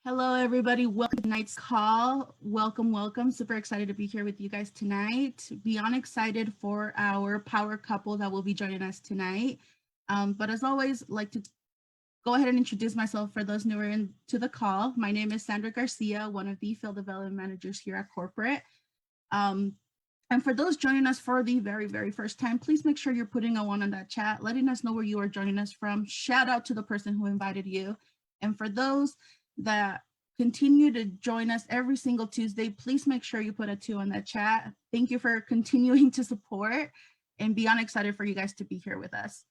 Hello, everybody. Welcome to tonight's call. Welcome. Super excited to be here with you guys tonight. Beyond excited for our power couple that will be joining us tonight. But as always, like to go ahead and introduce myself for those newer into the call. My name is Sandra Garcia, one of the field development managers here at Corporate. And for those joining us for the very first time, please make sure you're putting a 1 on that chat, letting us know where you are joining us from. Shout out to the person who invited you. And for those that continue to join us every single Tuesday, please make sure you put a 2 on that chat. Thank you for continuing to support, and beyond excited for you guys to be here with us.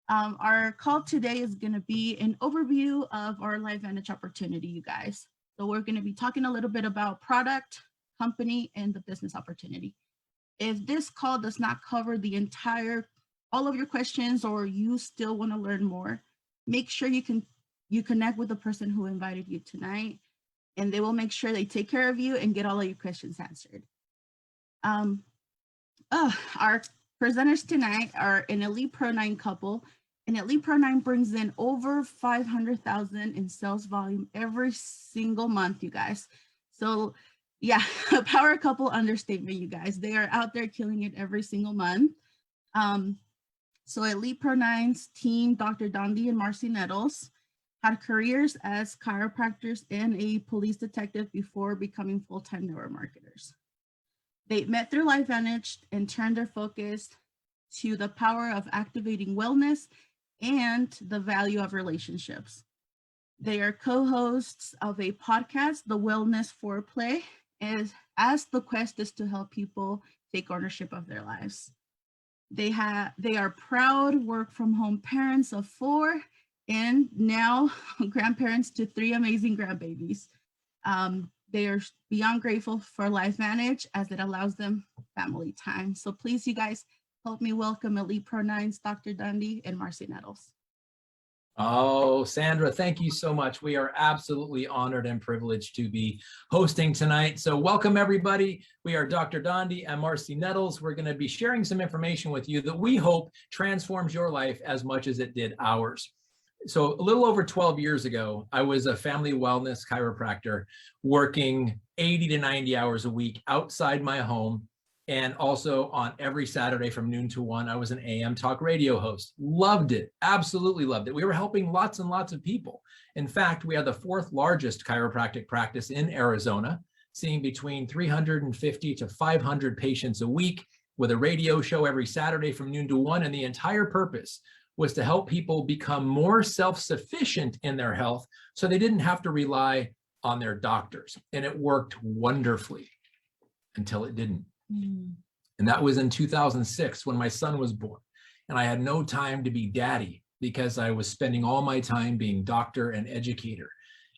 Our call today is going to be an overview of our LifeVantage opportunity, you guys. So we're going to be talking a little bit about product, company, and the business opportunity. If this call does not cover all of your questions, or you still want to learn more, make sure you connect with the person who invited you tonight, and they will make sure they take care of you and get all of your questions answered. Our presenters tonight are an Elite Pro 9 couple. And Elite Pro 9 brings in over 500,000 in sales volume every single month, you guys. So yeah, a power couple understatement, you guys. They are out there killing it every single month. So Elite Pro 9's team, Dr. Dondee and Marci Nettles, had careers as chiropractors and a police detective before becoming full-time neuromarketers. They met through LifeVantage and turned their focus to the power of activating wellness and the value of relationships. They are co-hosts of a podcast, The Wellness Foreplay, as the quest is to help people take ownership of their lives. They are proud work-from-home parents of 4, and now grandparents to 3 amazing grandbabies. They are beyond grateful for LifeVantage as it allows them family time. So please, you guys, help me welcome Elite Pro 9's Dr. Dondee and Marci Nettles. Oh, Sandra, thank you so much. We are absolutely honored and privileged to be hosting tonight. So welcome, everybody. We are Dr. Dondee and Marci Nettles. We're going to be sharing some information with you that we hope transforms your life as much as it did ours. So a little over 12 years ago, I was a family wellness chiropractor working 80 to 90 hours a week outside my home. And also on every Saturday from noon to 1, I was an AM talk radio host. Loved it. Absolutely loved it. We were helping lots and lots of people. In fact, we had the 4th largest chiropractic practice in Arizona, seeing between 350 to 500 patients a week with a radio show every Saturday from noon to 1. And the entire purpose was to help people become more self-sufficient in their health so they didn't have to rely on their doctors. And it worked wonderfully until it didn't. And that was in 2006 when my son was born. And I had no time to be daddy because I was spending all my time being doctor and educator.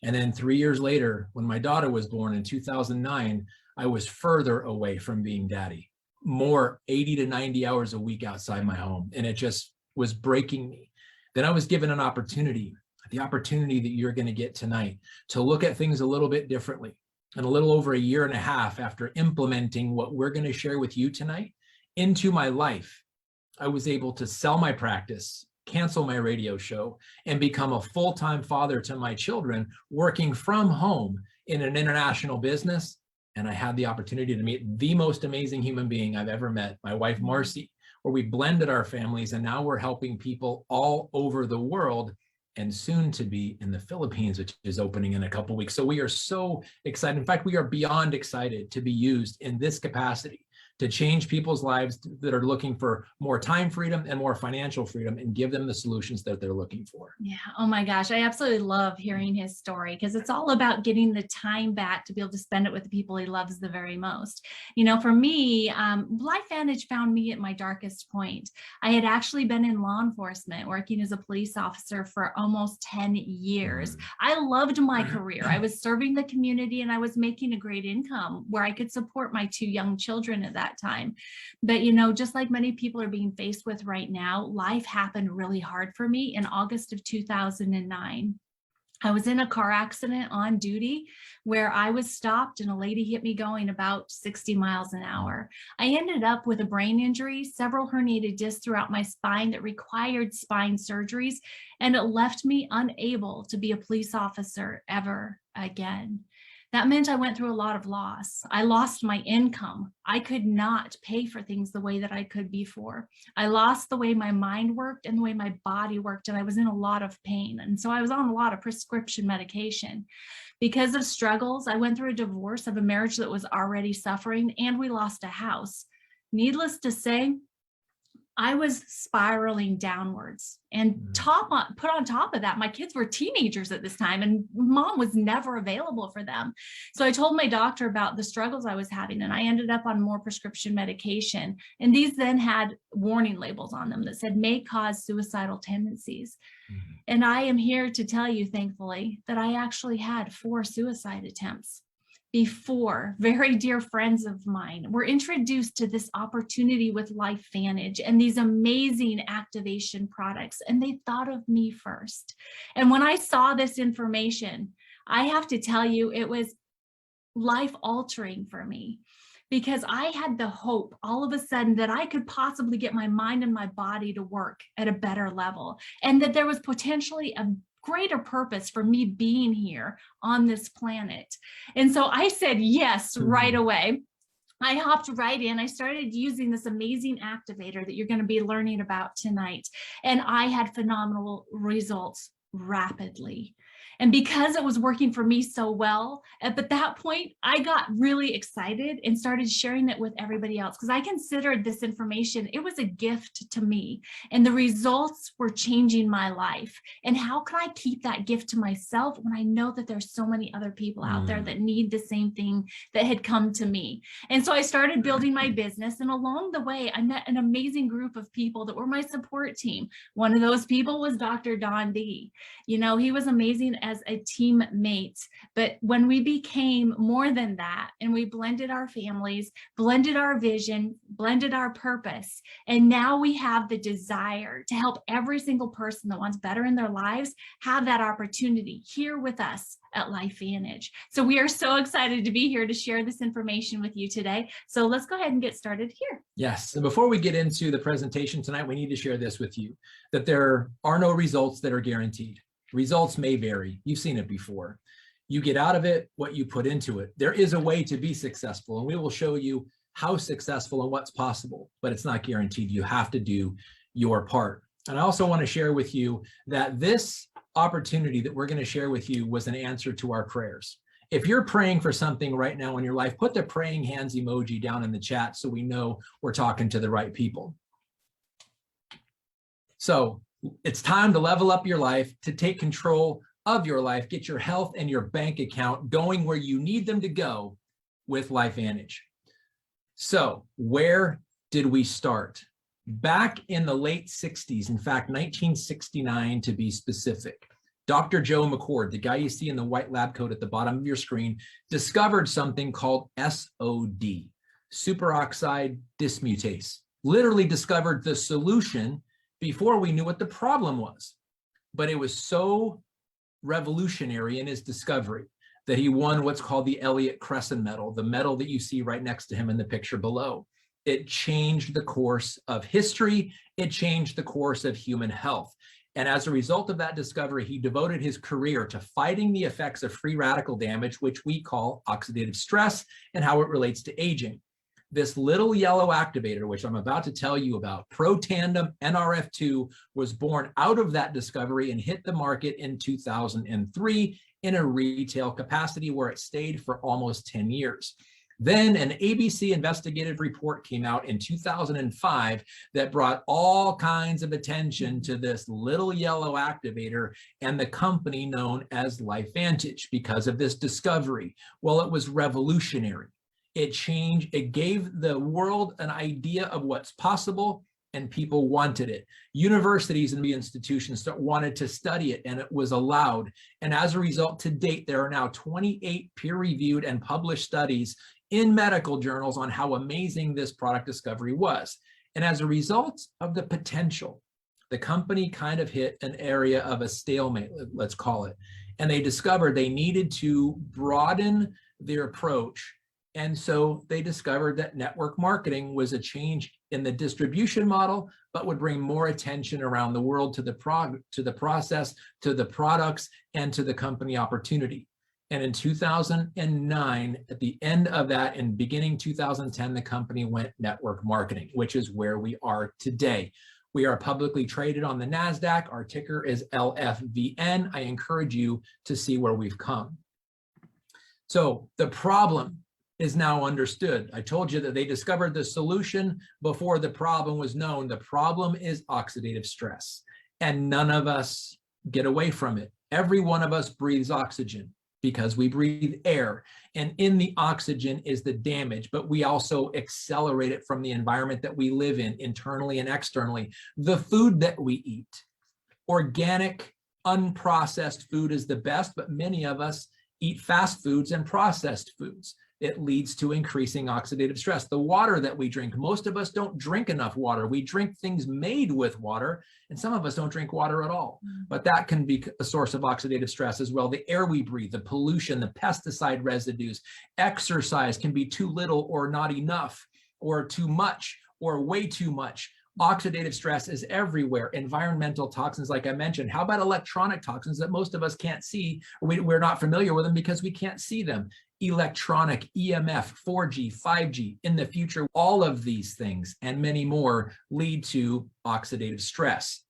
And then 3 years later, when my daughter was born in 2009, I was further away from being daddy, more 80 to 90 hours a week outside my home. And it just was breaking me. Then I was given an opportunity, the opportunity that you're going to get tonight, to look at things a little bit differently. And a little over a year and a half after implementing what we're going to share with you tonight into my life, I was able to sell my practice, cancel my radio show, and become a full-time father to my children, working from home in an international business. And I had the opportunity to meet the most amazing human being I've ever met, my wife, Marci, where we blended our families, and now we're helping people all over the world, and soon to be in the Philippines, which is opening in a couple of weeks. So we are so excited. In fact, we are beyond excited to be used in this capacity to change people's lives that are looking for more time freedom and more financial freedom, and give them the solutions that they're looking for. Yeah. Oh my gosh. I absolutely love hearing his story, because it's all about getting the time back to be able to spend it with the people he loves the very most. You know, for me, LifeVantage found me at my darkest point. I had actually been in law enforcement, working as a police officer for almost 10 years. I loved my career. I was serving the community, and I was making a great income where I could support my 2 young children at that time. But, you know, just like many people are being faced with right now, life happened really hard for me in August of 2009. I was in a car accident on duty where I was stopped and a lady hit me going about 60 miles an hour. I ended up with a brain injury, several herniated discs throughout my spine that required spine surgeries, and it left me unable to be a police officer ever again. That meant I went through a lot of loss. I lost my income. I could not pay for things the way that I could before. I lost the way my mind worked and the way my body worked, and I was in a lot of pain. And so I was on a lot of prescription medication. Because of struggles, I went through a divorce of a marriage that was already suffering, and we lost a house. Needless to say, I was spiraling downwards, and put on top of that, my kids were teenagers at this time and mom was never available for them. So I told my doctor about the struggles I was having, and I ended up on more prescription medication. And these then had warning labels on them that said may cause suicidal tendencies. And I am here to tell you, thankfully, that I actually had 4 suicide attempts before very dear friends of mine were introduced to this opportunity with LifeVantage and these amazing activation products, and they thought of me first. And when I saw this information, I have to tell you, it was life altering for me, because I had the hope all of a sudden that I could possibly get my mind and my body to work at a better level, and that there was potentially a greater purpose for me being here on this planet. And so I said yes right away. I hopped right in. I started using this amazing activator that you're going to be learning about tonight. And I had phenomenal results rapidly. And because it was working for me so well, at that point, I got really excited and started sharing it with everybody else, because I considered this information, it was a gift to me, and the results were changing my life. And how can I keep that gift to myself when I know that there's so many other people out there that need the same thing that had come to me? And so I started building my business, and along the way, I met an amazing group of people that were my support team. One of those people was Dr. Dondee. You know, he was amazing as a teammate, but when we became more than that, and we blended our families, blended our vision, blended our purpose, and now we have the desire to help every single person that wants better in their lives have that opportunity here with us at LifeVantage. So we are so excited to be here to share this information with you today. So let's go ahead and get started here. Yes, and before we get into the presentation tonight, we need to share this with you, that there are no results that are guaranteed. Results may vary. You've seen it before. You get out of it what you put into it. There is a way to be successful, and we will show you how successful and what's possible, but it's not guaranteed. You have to do your part. And I also want to share with you that this opportunity that we're going to share with you was an answer to our prayers. If you're praying for something right now in your life, put the praying hands emoji down in the chat so we know we're talking to the right people. So it's time to level up your life, to take control of your life, get your health and your bank account going where you need them to go with LifeVantage. So where did we start? Back in the late 60s, in fact, 1969 to be specific, Dr. Joe McCord, the guy you see in the white lab coat at the bottom of your screen, discovered something called SOD, superoxide dismutase. Literally discovered the solution before we knew what the problem was. But it was so revolutionary in his discovery that he won what's called the Elliott Crescent Medal, the medal that you see right next to him in the picture below. It changed the course of history. It changed the course of human health. And as a result of that discovery, he devoted his career to fighting the effects of free radical damage, which we call oxidative stress, and how it relates to aging. This little yellow activator, which I'm about to tell you about, Protandem NRF2, was born out of that discovery and hit the market in 2003 in a retail capacity where it stayed for almost 10 years. Then an ABC investigative report came out in 2005 that brought all kinds of attention to this little yellow activator and the company known as LifeVantage because of this discovery. Well, it was revolutionary. It changed, it gave the world an idea of what's possible, and people wanted it. Universities and the institutions wanted to study it, and it was allowed. And as a result, to date, there are now 28 peer-reviewed and published studies in medical journals on how amazing this product discovery was. And as a result of the potential, the company kind of hit an area of a stalemate, let's call it. And they discovered they needed to broaden their approach. And so they discovered that network marketing was a change in the distribution model, but would bring more attention around the world to the process, to the products, and to the company opportunity. And in 2009, at the end of that, and beginning 2010, the company went network marketing, which is where we are today. We are publicly traded on the NASDAQ. Our ticker is LFVN. I encourage you to see where we've come. So the problem is now understood. I told you that they discovered the solution before the problem was known. The problem is oxidative stress, and none of us get away from it. Every one of us breathes oxygen because we breathe air, and in the oxygen is the damage, but we also accelerate it from the environment that we live in, internally and externally. The food that we eat, organic, unprocessed food is the best, but many of us eat fast foods and processed foods. It leads to increasing oxidative stress. The water that we drink, most of us don't drink enough water. We drink things made with water, and some of us don't drink water at all. But that can be a source of oxidative stress as well. The air we breathe, the pollution, the pesticide residues, exercise can be too little or not enough, or too much, or way too much. Oxidative stress is everywhere. Environmental toxins, like I mentioned. How about electronic toxins that most of us can't see? We're not familiar with them because we can't see them. Electronic, EMF, 4G, 5G. In the future, all of these things and many more lead to oxidative stress.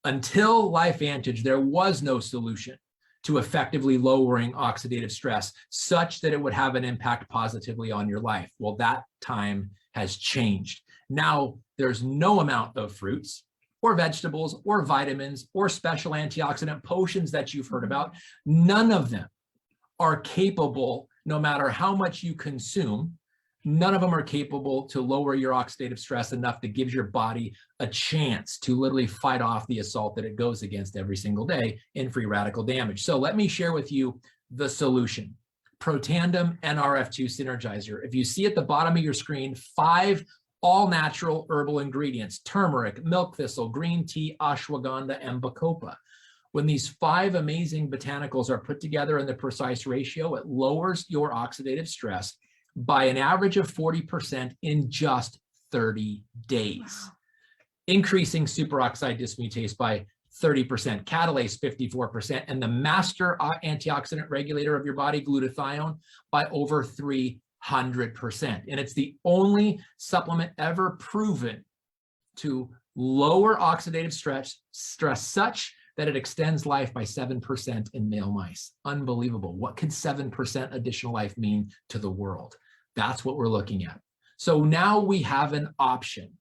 Until LifeVantage, there was no solution to effectively lowering oxidative stress such that it would have an impact positively on your life. Well, that time has changed. Now, there's no amount of fruits or vegetables or vitamins or special antioxidant potions that you've heard about. None of them are capable, no matter how much you consume, none of them are capable to lower your oxidative stress enough to give your body a chance to literally fight off the assault that it goes against every single day in free radical damage. So let me share with you the solution. Protandim NRF2 Synergizer. If you see at the bottom of your screen, 5 all-natural herbal ingredients: turmeric, milk thistle, green tea, ashwagandha, and bacopa. When these 5 amazing botanicals are put together in the precise ratio, it lowers your oxidative stress by an average of 40% in just 30 days. Wow. Increasing superoxide dismutase by 30%, catalase 54%, and the master antioxidant regulator of your body, glutathione, by over 300%. And it's the only supplement ever proven to lower oxidative stress such that it extends life by 7% in male mice. Unbelievable. What could 7% additional life mean to the world? That's what we're looking at. So now we have an option.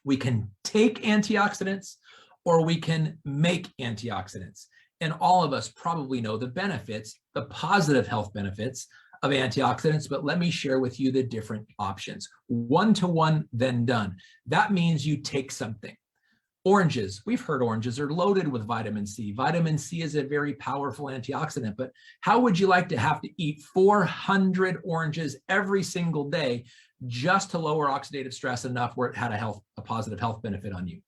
We can take antioxidants or we can make antioxidants. And all of us probably know the benefits, the positive health benefits of antioxidants, but let me share with you the different options. 1-to-1, then done. That means you take something. Oranges, we've heard oranges are loaded with vitamin C. Vitamin C is a very powerful antioxidant, but how would you like to have to eat 400 oranges every single day just to lower oxidative stress enough where it had a positive health benefit on you?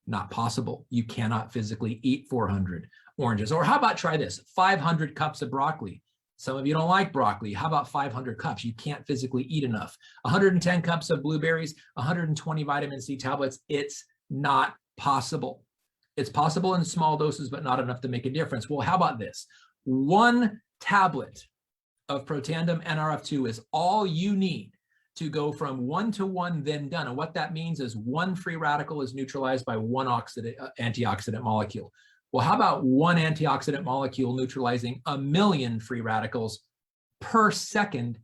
Not possible. You cannot physically eat 400 oranges. Or how about try this, 500 cups of broccoli. Some of you don't like broccoli. How about 500 cups? You can't physically eat enough. 110 cups of blueberries, 120 vitamin C tablets. It's not possible. It's possible in small doses, but not enough to make a difference. Well, how about this? 1 tablet of Protandim NRF2 is all you need to go from 1-to-1, then done. And what that means is 1 free radical is neutralized by 1 antioxidant molecule. Well, how about 1 antioxidant molecule neutralizing 1,000,000 free radicals per second,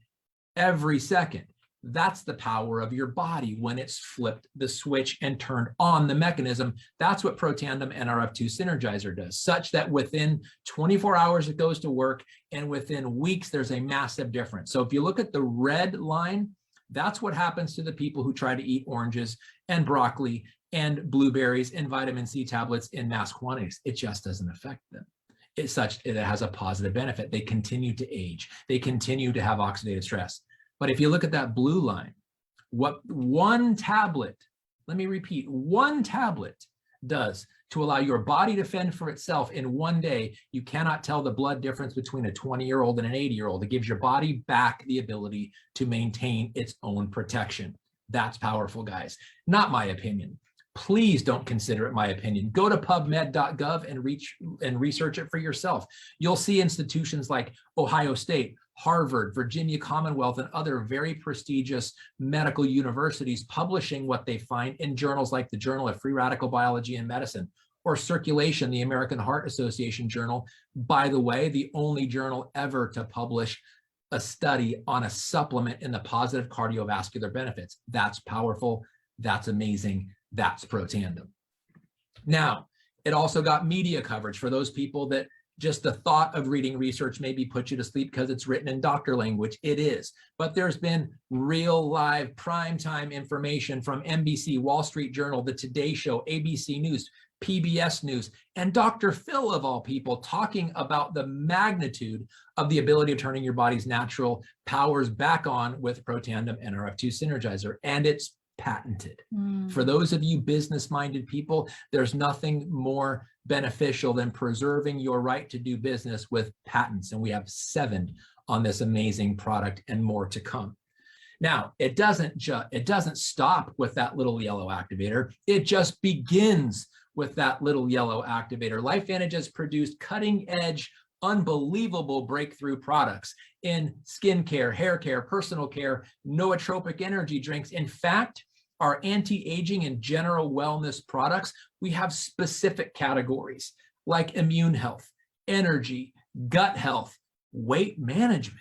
every second? That's the power of your body when it's flipped the switch and turned on the mechanism. That's what Protandim NRF2 Synergizer does, such that within 24 hours it goes to work, and within weeks there's a massive difference. So if you look at the red line, that's what happens to the people who try to eat oranges and broccoli and blueberries and vitamin C tablets in mass quantities. It just doesn't affect them. It's such that it has a positive benefit. They continue to age. They continue to have oxidative stress. But if you look at that blue line, what 1 tablet, let me repeat, 1 tablet does to allow your body to fend for itself in one day. You cannot tell the blood difference between a 20-year-old and an 80-year-old. It gives your body back the ability to maintain its own protection. That's powerful, guys. Not my opinion. Please don't consider it my opinion. Go to pubmed.gov and research it for yourself. You'll see institutions like Ohio State, Harvard, Virginia Commonwealth, and other very prestigious medical universities publishing what they find in journals like the Journal of Free Radical Biology and Medicine, or Circulation, the American Heart Association journal. By the way, the only journal ever to publish a study on a supplement in the positive cardiovascular benefits. That's powerful. That's amazing. That's Protandim. Now, it also got media coverage for those people that just the thought of reading research maybe put you to sleep because it's written in doctor language. It is. But there's been real live primetime information from NBC, Wall Street Journal, The Today Show, ABC News, PBS News, and Dr. Phil, of all people, talking about the magnitude of the ability of turning your body's natural powers back on with Protandim NRF2 Synergizer. And it's patented. For those of you business-minded people, there's nothing more beneficial than preserving your right to do business with patents. And we have 7 on this amazing product and more to come. Now, it doesn't stop with that little yellow activator. It just begins with that little yellow activator. LifeVantage has produced cutting-edge, unbelievable breakthrough products in skincare, hair care, personal care, nootropic energy drinks. In fact, our anti-aging and general wellness products, we have specific categories like immune health, energy, gut health, weight management,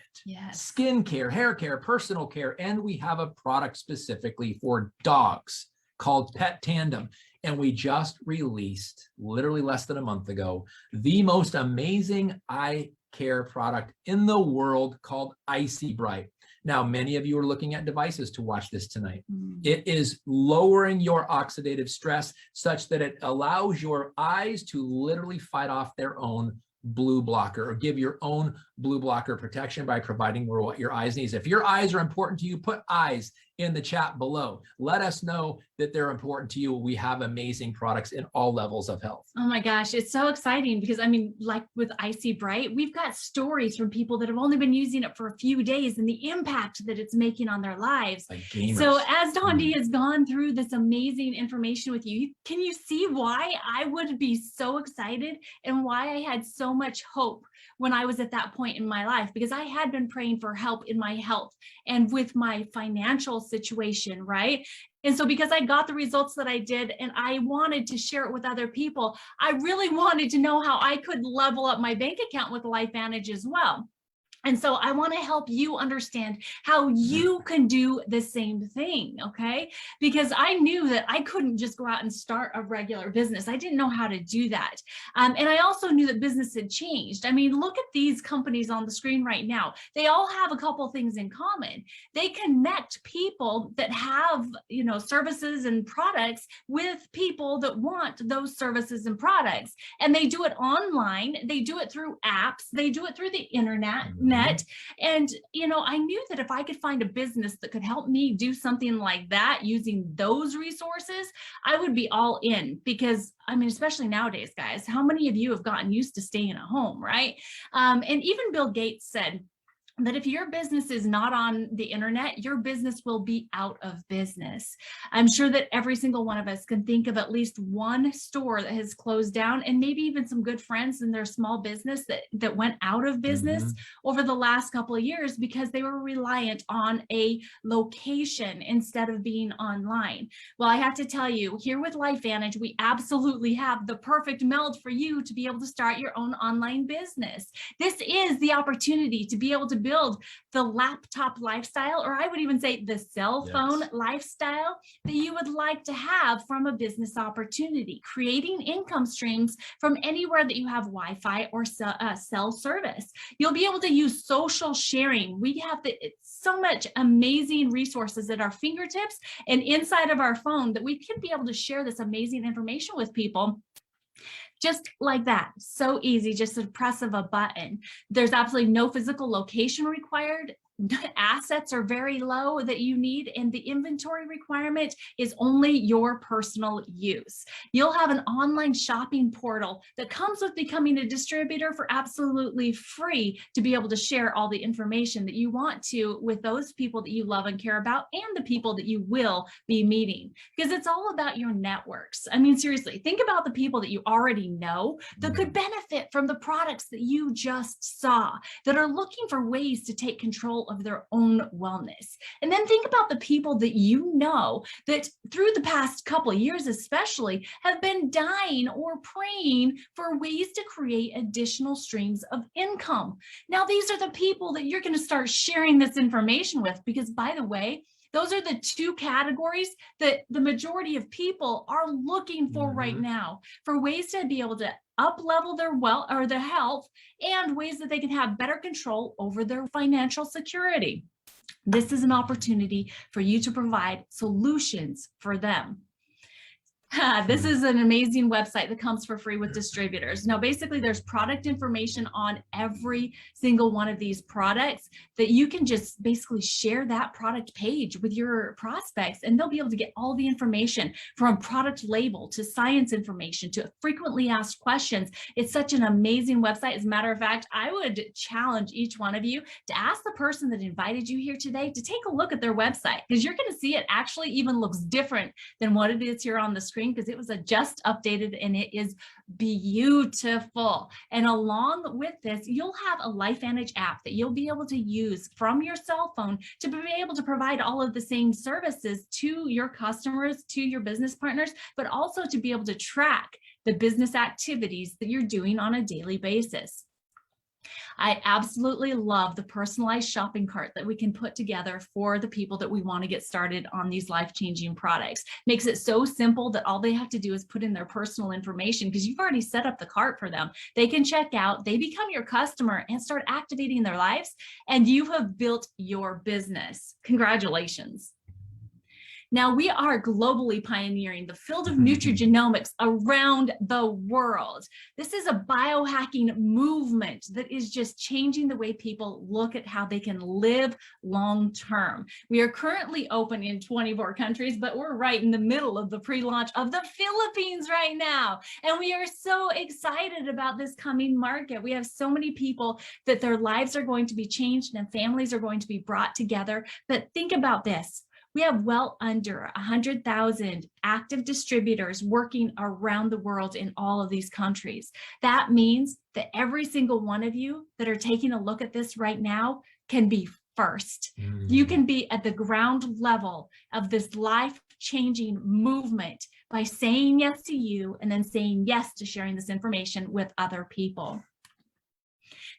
skin care, hair care, personal care, and we have a product specifically for dogs called Pet Tandem. And we just released, literally less than a month ago, the most amazing eye care product in the world called Icy Bright. Now, many of you are looking at devices to watch this tonight. It is lowering your oxidative stress such that it allows your eyes to literally fight off their own blue blocker, or give your own blue blocker protection by providing what your eyes need. If your eyes are important to you, put eyes in the chat below. Let us know that they're important to you. We have amazing products in all levels of health. Oh my gosh, it's so exciting because I mean, like with Icy Bright, we've got stories from people that have only been using it for a few days and the impact that it's making on their lives. Like gamers. So as Dondee has gone through this amazing information with you, can you see why I would be so excited and why I had so much hope when I was at that point in my life? Because I had been praying for help in my health and with my financial situation, right? And so because I got the results that I did and I wanted to share it with other people, I really wanted to know how I could level up my bank account with LifeVantage as well. And so I want to help you understand how you can do the same thing, okay? Because I knew that I couldn't just go out and start a regular business. I didn't know how to do that. And I also knew that business had changed. I mean, look at these companies on the screen right now. They all have a couple things in common. They connect people that have, you know, services and products with people that want those services and products. And they do it online. They do it through apps. They do it through the internet. And, you know, I knew that if I could find a business that could help me do something like that using those resources, I would be all in. Because, I mean, especially nowadays, guys, how many of you have gotten used to staying at home, right? And even Bill Gates said that if your business is not on the internet, your business will be out of business. I'm sure that every single one of us can think of at least one store that has closed down, and maybe even some good friends in their small business that went out of business over the last couple of years because they were reliant on a location instead of being online. Well, I have to tell you, here with LifeVantage, we absolutely have the perfect meld for you to be able to start your own online business. This is the opportunity to be able to build the laptop lifestyle, or I would even say the cell phone lifestyle that you would like to have from a business opportunity, creating income streams from anywhere that you have Wi-Fi or cell service. You'll be able to use social sharing. We have so much amazing resources at our fingertips and inside of our phone that we can be able to share this amazing information with people. Just like that, so easy, just a press of a button. There's absolutely no physical location required. assets are very low that you need, and the inventory requirement is only your personal use. You'll have an online shopping portal that comes with becoming a distributor for absolutely free to be able to share all the information that you want to with those people that you love and care about and the people that you will be meeting, because it's all about your networks. I mean, seriously, think about the people that you already know that could benefit from the products that you just saw, that are looking for ways to take control of their own wellness. And then think about the people that you know that through the past couple of years especially have been dying or praying for ways to create additional streams of income. Now, these are the people that you're going to start sharing this information with, because by the way, those are the two categories that the majority of people are looking for right now, for ways to be able to up level their wealth or their health, and ways that they can have better control over their financial security. This is an opportunity for you to provide solutions for them. This is an amazing website that comes for free with distributors. Now, basically, there's product information on every single one of these products that you can just basically share that product page with your prospects, and they'll be able to get all the information from product label to science information to frequently asked questions. It's such an amazing website. As a matter of fact, I would challenge each one of you to ask the person that invited you here today to take a look at their website, because you're going to see it actually even looks different than what it is here on the screen, because it was just updated and it is beautiful. And along with this, you'll have a LifeVantage app that you'll be able to use from your cell phone to be able to provide all of the same services to your customers, to your business partners, but also to be able to track the business activities that you're doing on a daily basis. I absolutely love the personalized shopping cart that we can put together for the people that we want to get started on these life-changing products. Makes it so simple that all they have to do is put in their personal information, because you've already set up the cart for them. They can check out, they become your customer and start activating their lives, and you have built your business. Congratulations. Now, we are globally pioneering the field of nutrigenomics around the world. This is a biohacking movement that is just changing the way people look at how they can live long term. We are currently open in 24 countries, but we're right in the middle of the pre-launch of the Philippines right now. And we are so excited about this coming market. We have so many people that their lives are going to be changed and families are going to be brought together. But think about this. We have well under 100,000 active distributors working around the world in all of these countries. That means that every single one of you that are taking a look at this right now can be first. You can be at the ground level of this life-changing movement by saying yes to you and then saying yes to sharing this information with other people.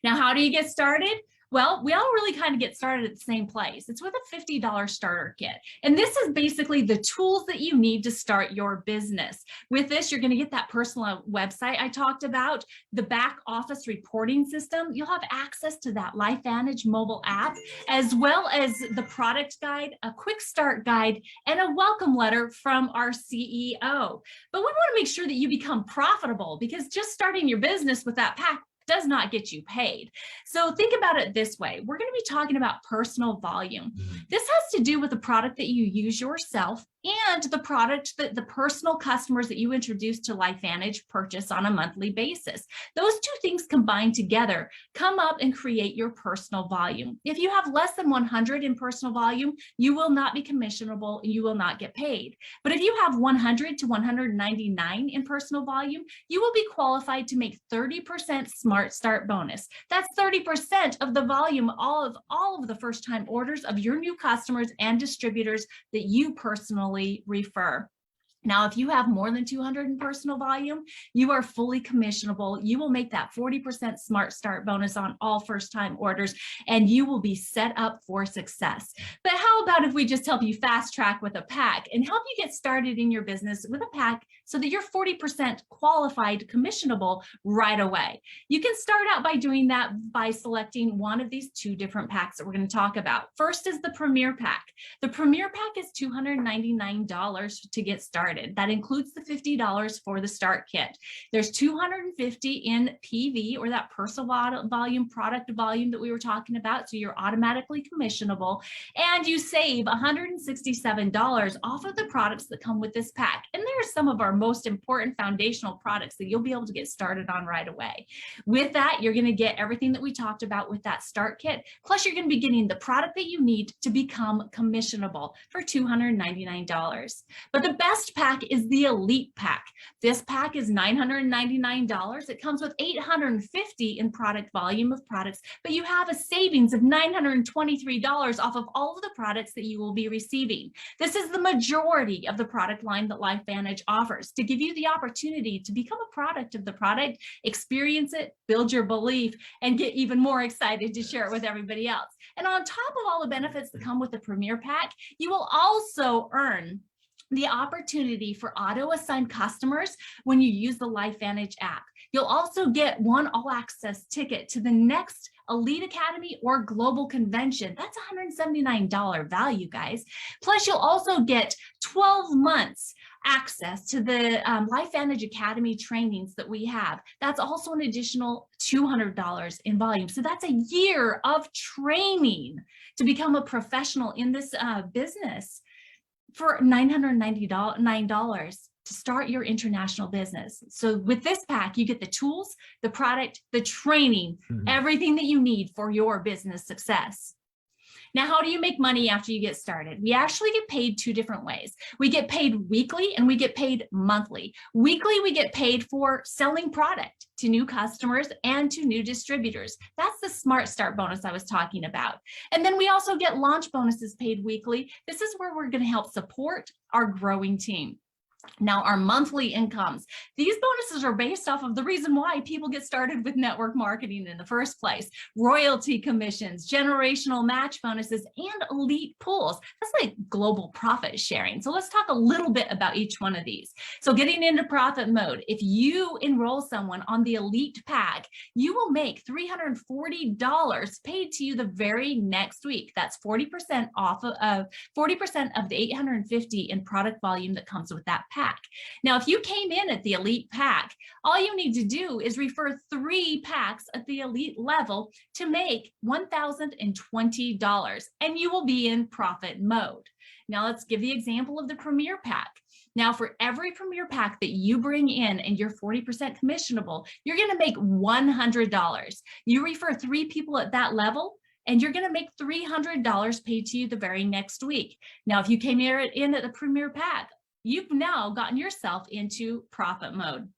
Now, how do you get started? Well, we all really kind of get started at the same place. It's with a $50 starter kit. And this is basically the tools that you need to start your business. With this, you're going to get that personal website I talked about, the back office reporting system. You'll have access to that LifeVantage mobile app, as well as the product guide, a quick start guide, and a welcome letter from our CEO. But we want to make sure that you become profitable, because just starting your business with that pack does not get you paid. So think about it this way. We're going to be talking about personal volume. This has to do with the product that you use yourself and the product that the personal customers that you introduce to LifeVantage purchase on a monthly basis. Those two things combined together come up and create your personal volume. If you have less than 100 in personal volume, you will not be commissionable and you will not get paid. But if you have 100 to 199 in personal volume, you will be qualified to make 30% Smart Start bonus. That's 30% of the volume, all of the first-time orders of your new customers and distributors that you personally refer. Now, if you have more than 200 in personal volume, you are fully commissionable. You will make that 40% Smart Start bonus on all first-time orders, and you will be set up for success. But how about if we just help you fast track with a pack and help you get started in your business with a pack so that you're 40% qualified commissionable right away? You can start out by doing that by selecting one of these two different packs that we're going to talk about. First is the Premier Pack. The Premier Pack is $299 to get started. started. That includes the $50 for the start kit. There's 250 in PV, or that personal volume, product volume that we were talking about. So you're automatically commissionable, and you save $167 off of the products that come with this pack. And there are some of our most important foundational products that you'll be able to get started on right away. With that, you're going to get everything that we talked about with that start kit. Plus, you're going to be getting the product that you need to become commissionable for $299. But the best pack is the Elite Pack. This pack is $999. It comes with 850 in product volume of products, but you have a savings of $923 off of all of the products that you will be receiving. This is the majority of the product line that LifeVantage offers to give you the opportunity to become a product of the product, experience it, build your belief, and get even more excited to share it with everybody else. And on top of all the benefits that come with the Premier Pack, you will also earn the opportunity for auto-assigned customers when you use the LifeVantage app. You'll also get one all-access ticket to the next Elite Academy or Global Convention. That's $179 value, guys. Plus, you'll also get 12 months access to the LifeVantage Academy trainings that we have. That's also an additional $200 in volume. So that's a year of training to become a professional in this business for $999 to start your international business. So with this pack, you get the tools, the product, the training, everything that you need for your business success. Now, how do you make money after you get started? We actually get paid two different ways. We get paid weekly and we get paid monthly. Weekly, we get paid for selling product to new customers and to new distributors. That's the Smart Start bonus I was talking about. And then we also get launch bonuses paid weekly. This is where we're going to help support our growing team. Now, our monthly incomes, these bonuses are based off of the reason why people get started with network marketing in the first place: royalty commissions, generational match bonuses, and elite pools. That's like global profit sharing. So let's talk a little bit about each one of these. So getting into profit mode, if you enroll someone on the Elite Pack, you will make $340 paid to you the very next week. That's 40% off of 40% of the 850 in product volume that comes with that pack. Now, if you came in at the Elite Pack, all you need to do is refer 3 packs at the Elite level to make $1,020, and you will be in profit mode. Now, let's give the example of the Premier Pack. Now, for every Premier Pack that you bring in and you're 40% commissionable, you're going to make $100. You refer 3 people at that level, and you're going to make $300 paid to you the very next week. Now, if you came in at the Premier Pack, you've now gotten yourself into profit mode.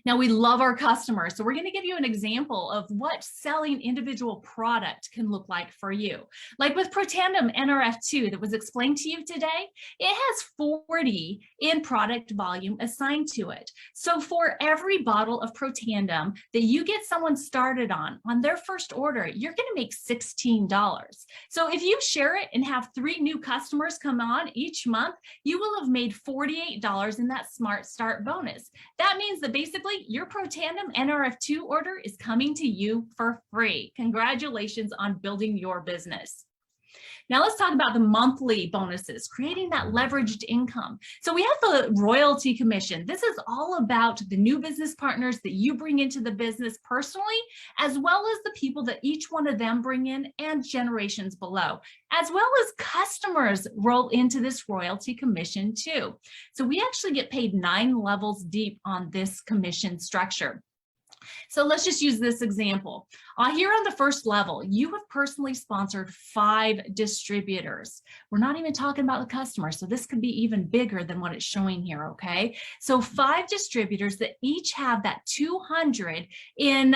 Now, we love our customers, so we're going to give you an example of what selling individual product can look like for you. Like with Protandim NRF2 that was explained to you today, it has 40 in product volume assigned to it. So for every bottle of Protandim that you get someone started on their first order, you're going to make $16. So if you share it and have 3 new customers come on each month, you will have made $48 in that Smart Start bonus. That means that basically your Protandim NRF2 order is coming to you for free. Congratulations on building your business. Now let's talk about the monthly bonuses, creating that leveraged income. So we have the royalty commission. This is all about the new business partners that you bring into the business personally, as well as the people that each one of them bring in and generations below, as well as customers roll into this royalty commission too. So we actually get paid 9 levels deep on this commission structure. So let's just use this example. Here on the first level, you have personally sponsored 5 distributors. We're not even talking about the customer, so this could be even bigger than what it's showing here, okay? So 5 distributors that each have that 200 in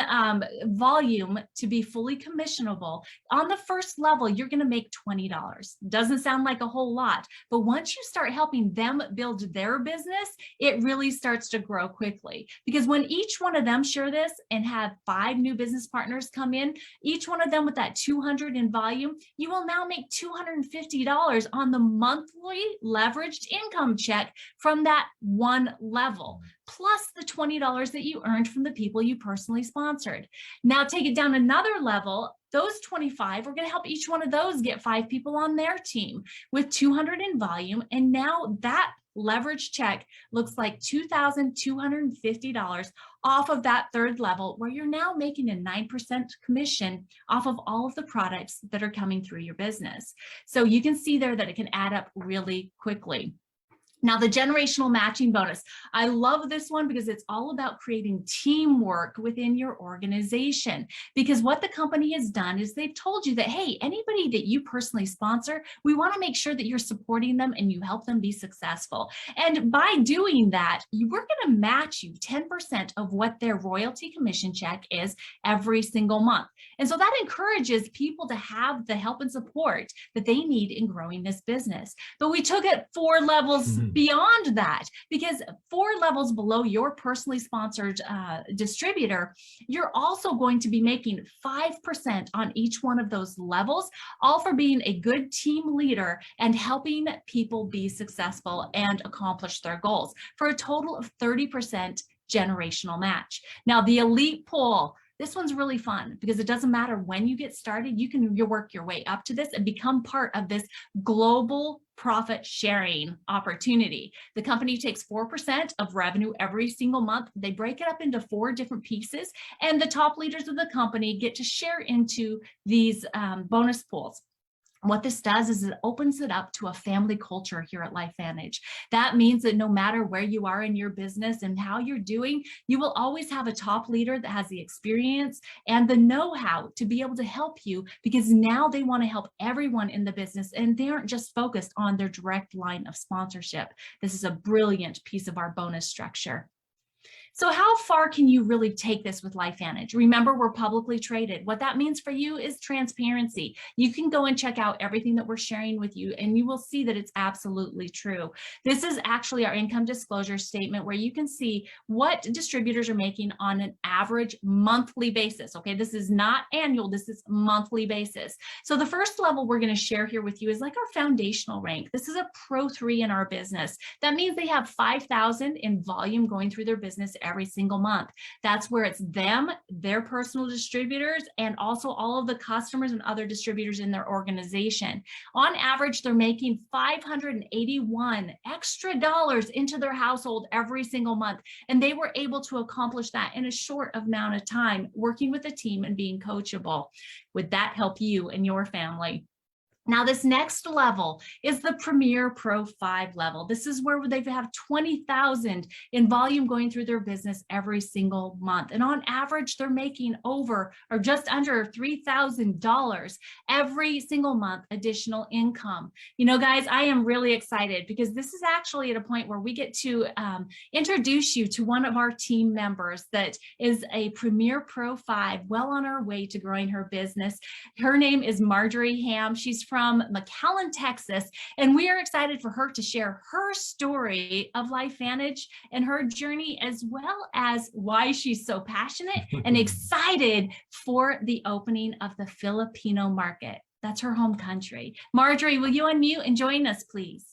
volume to be fully commissionable. On the first level, you're gonna make $20. Doesn't sound like a whole lot, but once you start helping them build their business, it really starts to grow quickly. Because when each one of them share this and have 5 new business partners come in, each one of them with that 200 in volume, you will now make $250 on the monthly leveraged income check from that one level, plus the $20 that you earned from the people you personally sponsored. Now take it down another level. Those 25, we're going to help each one of those get 5 people on their team with 200 in volume. And now that leverage check looks like $2,250 off of that third level, where you're now making a 9% commission off of all of the products that are coming through your business. So you can see there that it can add up really quickly. Now, the generational matching bonus. I love this one because it's all about creating teamwork within your organization. Because what the company has done is they've told you that, hey, anybody that you personally sponsor, we want to make sure that you're supporting them and you help them be successful. And by doing that, we're going to match you 10% of what their royalty commission check is every single month. And so that encourages people to have the help and support that they need in growing this business. But we took it 4 levels beyond that, because 4 levels below your personally sponsored distributor, you're also going to be making 5% on each one of those levels, all for being a good team leader and helping people be successful and accomplish their goals, for a total of 30% generational match. Now, the elite pool. This one's really fun because it doesn't matter when you get started, you work your way up to this and become part of this global profit sharing opportunity. The company takes 4% of revenue every single month. They break it up into 4 different pieces, and the top leaders of the company get to share into these bonus pools. What this does is it opens it up to a family culture here at LifeVantage. That means that no matter where you are in your business and how you're doing, you will always have a top leader that has the experience and the know-how to be able to help you, because now they want to help everyone in the business and they aren't just focused on their direct line of sponsorship. This is a brilliant piece of our bonus structure. So how far can you really take this with LifeVantage? Remember, we're publicly traded. What that means for you is transparency. You can go and check out everything that we're sharing with you, and you will see that it's absolutely true. This is actually our income disclosure statement, where you can see what distributors are making on an average monthly basis. Okay, this is not annual, this is monthly basis. So the first level we're going to share here with you is like our foundational rank. This is a Pro 3 in our business. That means they have 5,000 in volume going through their business every single month. That's where it's them, their personal distributors, and also all of the customers and other distributors in their organization. On average, they're making $581 extra dollars into their household every single month. And they were able to accomplish that in a short amount of time, working with a team and being coachable. Would that help you and your family? Now, this next level is the Premier Pro 5 level. This is where they have 20,000 in volume going through their business every single month. And on average, they're making over or just under $3,000 every single month additional income. You know, guys, I am really excited because this is actually at a point where we get to introduce you to one of our team members that is a Premier Pro 5, well on our way to growing her business. Her name is Marjorie Ham. She's from McAllen, Texas, and we are excited for her to share her story of LifeVantage and her journey, as well as why she's so passionate and excited for the opening of the Filipino market. That's her home country. Marjorie, will you unmute and join us, please?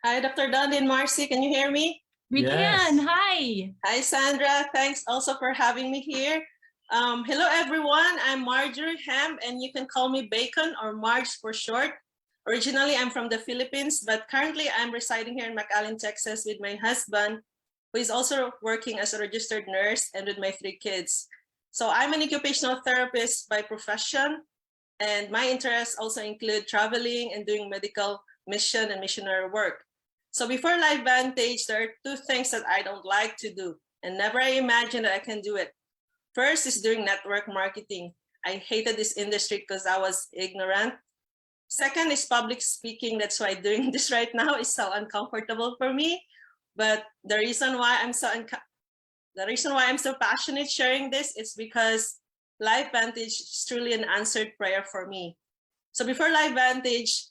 Hi, Dr. Dondee and Marci. Can you hear me? We can. Hi. Hi, Sandra. Thanks also for having me here. Hello, everyone. I'm Marjorie Ham, and you can call me Bacon or Marge for short. Originally, I'm from the Philippines, but currently I'm residing here in McAllen, Texas with my husband, who is also working as a registered nurse, and with my 3 kids. So I'm an occupational therapist by profession, and my interests also include traveling and doing medical mission and missionary work. So before LifeVantage, there are 2 things that I don't like to do, and never I imagined that I can do it. First is doing network marketing. I hated this industry because I was ignorant. Second is public speaking. That's why doing this right now is so uncomfortable for me. But the reason why I'm so passionate sharing this is because LifeVantage is truly an answered prayer for me. So before LifeVantage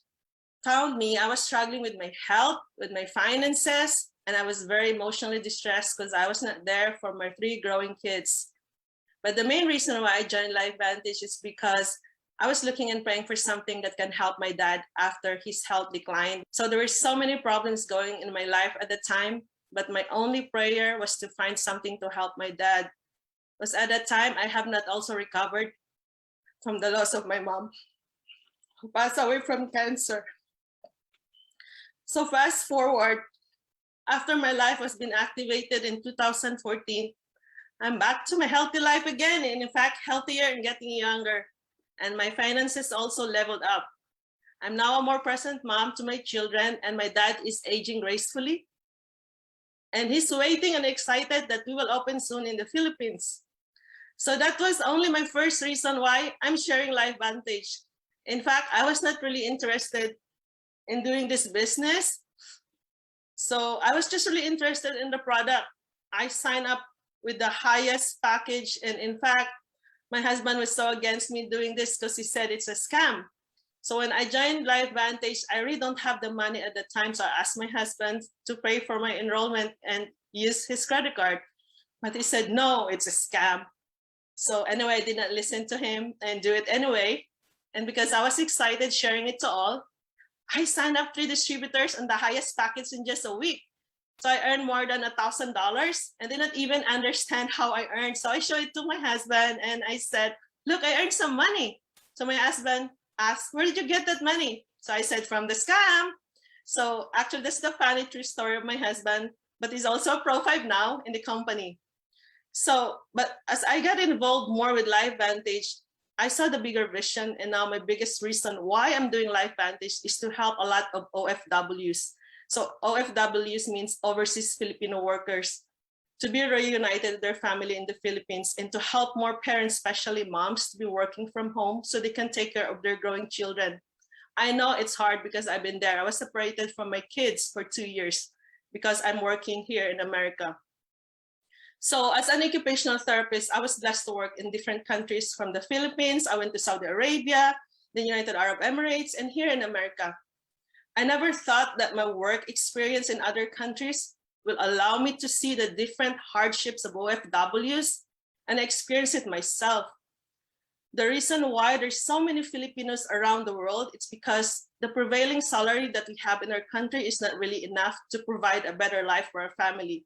found me, I was struggling with my health, with my finances, and I was very emotionally distressed because I was not there for my 3 growing kids. But the main reason why I joined LifeVantage is because I was looking and praying for something that can help my dad after his health declined. So there were so many problems going in my life at the time, but my only prayer was to find something to help my dad. Because at that time, I have not also recovered from the loss of my mom, who passed away from cancer. So fast forward, after my life was been activated in 2014, I'm back to my healthy life again, and in fact, healthier and getting younger. And my finances also leveled up. I'm now a more present mom to my children, and my dad is aging gracefully. And he's waiting and excited that we will open soon in the Philippines. So that was only my first reason why I'm sharing LifeVantage. In fact, I was not really interested in doing this business. So I was just really interested in the product. I signed up with the highest package. And in fact, my husband was so against me doing this because he said it's a scam. So when I joined LifeVantage, I really don't have the money at the time. So I asked my husband to pay for my enrollment and use his credit card. But he said, no, it's a scam. So anyway, I did not listen to him and do it anyway. And because I was excited sharing it to all, I signed up 3 distributors on the highest package in just a week. So I earned more than $1,000 and did not even understand how I earned. So I showed it to my husband and I said, look, I earned some money. So my husband asked, where did you get that money? So I said, from the scam. So actually, that's the funny true story of my husband, but he's also a Pro 5 now in the company. So, but as I got involved more with LifeVantage, I saw the bigger vision. And now my biggest reason why I'm doing LifeVantage is to help a lot of OFWs. So OFWs means overseas Filipino workers, to be reunited with their family in the Philippines and to help more parents, especially moms, to be working from home so they can take care of their growing children. I know it's hard because I've been there. I was separated from my kids for 2 years because I'm working here in America. So as an occupational therapist, I was blessed to work in different countries from the Philippines. I went to Saudi Arabia, the United Arab Emirates, and here in America. I never thought that my work experience in other countries will allow me to see the different hardships of OFWs and experience it myself. The reason why there's so many Filipinos around the world, it's because the prevailing salary that we have in our country is not really enough to provide a better life for our family.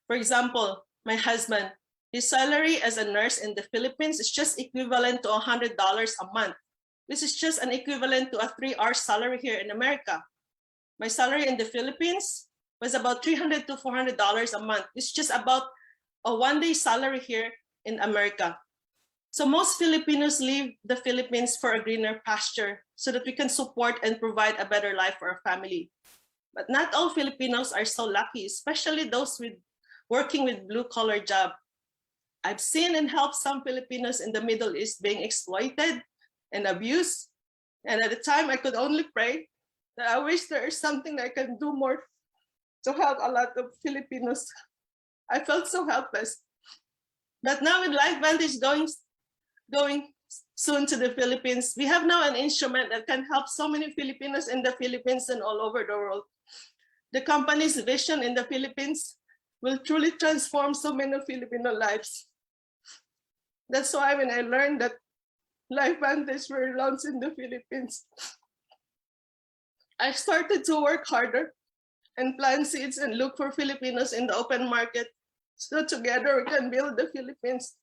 For example, my husband, his salary as a nurse in the Philippines is just equivalent to $100 a month. This is just an equivalent to a 3-hour salary here in America. My salary in the Philippines was about $300 to $400 a month. It's just about a 1-day salary here in America. So most Filipinos leave the Philippines for a greener pasture so that we can support and provide a better life for our family. But not all Filipinos are so lucky, especially those working with blue-collar job. I've seen and helped some Filipinos in the Middle East being exploited and abused. And at the time, I could only pray that I wish there is something I can do more to help a lot of Filipinos. I felt so helpless. But now with LifeVantage going soon to the Philippines, we have now an instrument that can help so many Filipinos in the Philippines and all over the world. The company's vision in the Philippines will truly transform so many Filipino lives. That's why when I learned that LifeVantage were launched in the Philippines, I started to work harder and plant seeds and look for Filipinos in the open market so together we can build the Philippines.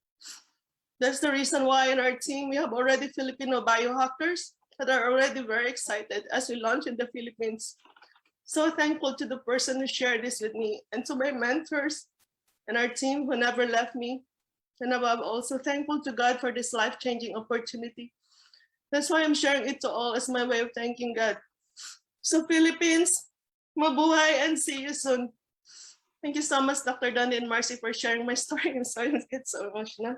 That's the reason why in our team we have already Filipino biohackers that are already very excited as we launch in the Philippines. So thankful to the person who shared this with me and to my mentors and our team who never left me. And above all, so thankful to God for this life-changing opportunity. That's why I'm sharing it to all as my way of thanking God. So Philippines, mabuhay and see you soon. Thank you so much, Dr. Dondee and Marci, for sharing my story. I'm sorry I get so emotional.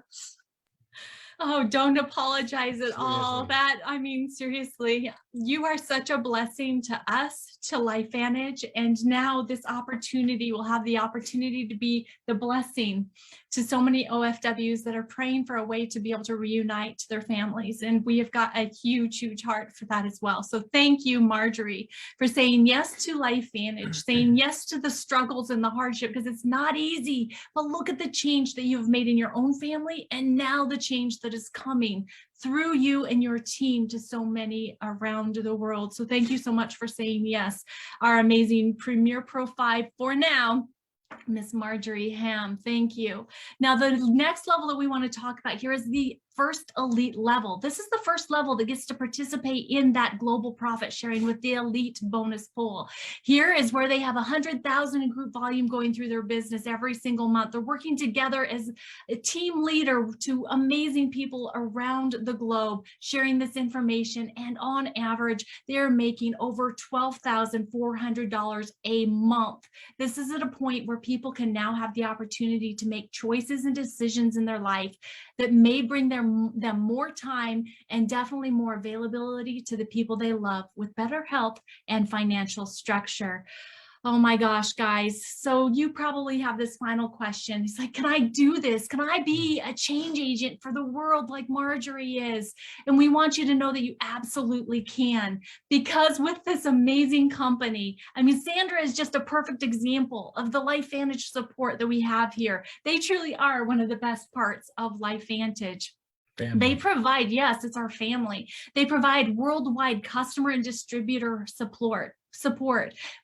Oh, don't apologize at all. Seriously. Seriously, you are such a blessing to us, to LifeVantage, and now this opportunity will have the opportunity to be the blessing to so many OFWs that are praying for a way to be able to reunite to their families. And we have got a huge, huge heart for that as well. So thank you, Marjorie, for saying yes to LifeVantage, saying yes to the struggles and the hardship, because it's not easy. But look at the change that you've made in your own family, and now the change that is coming through you and your team to so many around the world. So thank you so much for saying yes. Our amazing Premier Pro 5 for now, Miss Marjorie Ham, thank you. Now, the next level that we want to talk about here is the first elite level. This is the first level that gets to participate in that global profit sharing with the elite bonus pool. Here is where they have 100,000 in group volume going through their business every single month. They're working together as a team leader to amazing people around the globe, sharing this information. And on average, they're making over $12,400 a month. This is at a point where people can now have the opportunity to make choices and decisions in their life that may bring them more time and definitely more availability to the people they love with better health and financial structure. Oh my gosh, guys. So you probably have this final question. It's like, can I do this? Can I be a change agent for the world like Marjorie is? And we want you to know that you absolutely can, because with this amazing company, I mean, Sandra is just a perfect example of the LifeVantage support that we have here. They truly are one of the best parts of LifeVantage. Family. They provide, yes, it's our family. They provide worldwide customer and distributor support.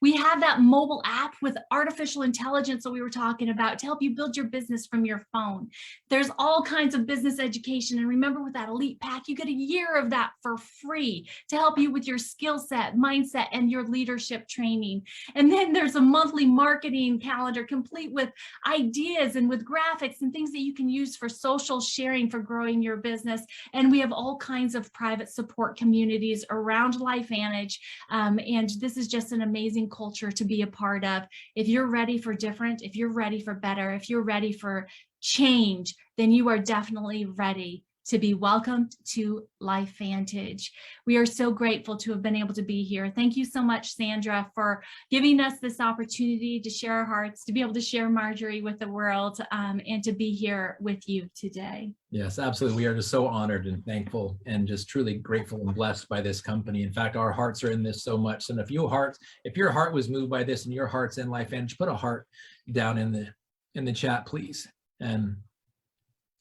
We have that mobile app with artificial intelligence that we were talking about to help you build your business from your phone. There's all kinds of business education. And remember, with that elite pack, you get a year of that for free to help you with your skill set, mindset, and your leadership training. And then there's a monthly marketing calendar complete with ideas and with graphics and things that you can use for social sharing for growing your business. And we have all kinds of private support communities around LifeVantage. And this is just an amazing culture to be a part of. If you're ready for different, if you're ready for better, if you're ready for change, then you are definitely ready to be welcomed to LifeVantage. We are so grateful to have been able to be here. Thank you so much, Sandra, for giving us this opportunity to share our hearts, to be able to share Marjorie with the world, and to be here with you today. Yes, absolutely. We are just so honored and thankful and just truly grateful and blessed by this company. In fact, our hearts are in this so much. And if your heart was moved by this and your heart's in LifeVantage, put a heart down in the chat, please. And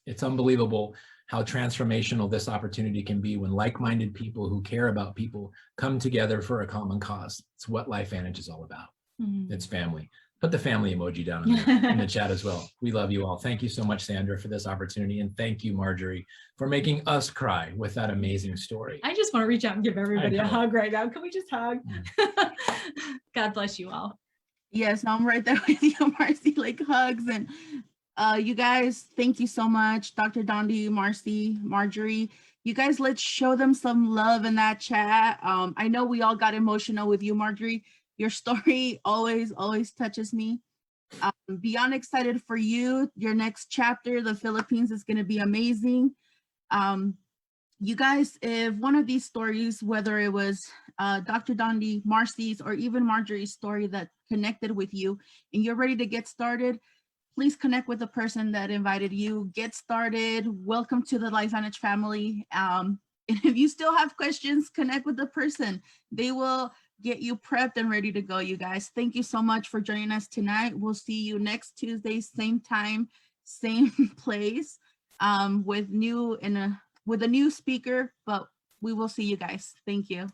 it's unbelievable how transformational this opportunity can be when like-minded people who care about people come together for a common cause. It's what LifeVantage is all about. Mm-hmm. It's family. Put the family emoji down in the chat as well. We love you all. Thank you so much, Sandra, for this opportunity. And thank you, Marjorie, for making us cry with that amazing story. I just want to reach out and give everybody a hug right now. Can we just hug? Mm. God bless you all. Yes, I'm right there with you, Marci, like hugs. And you guys, thank you so much. Dr. Dondee, Marci, Marjorie, you guys, let's show them some love in that chat. I know we all got emotional with you, Marjorie. Your story always touches me. Beyond excited for you. Your next chapter, the Philippines, is going to be amazing. You guys, if one of these stories, whether it was Dr. Dondee, Marci's, or even Marjorie's story that connected with you, and you're ready to get started, please connect with the person that invited you. Get started. Welcome to the LifeVantage family. And if you still have questions, connect with the person. They will get you prepped and ready to go, you guys. Thank you so much for joining us tonight. We'll see you next Tuesday, same time, same place, with a new speaker, but we will see you guys. Thank you.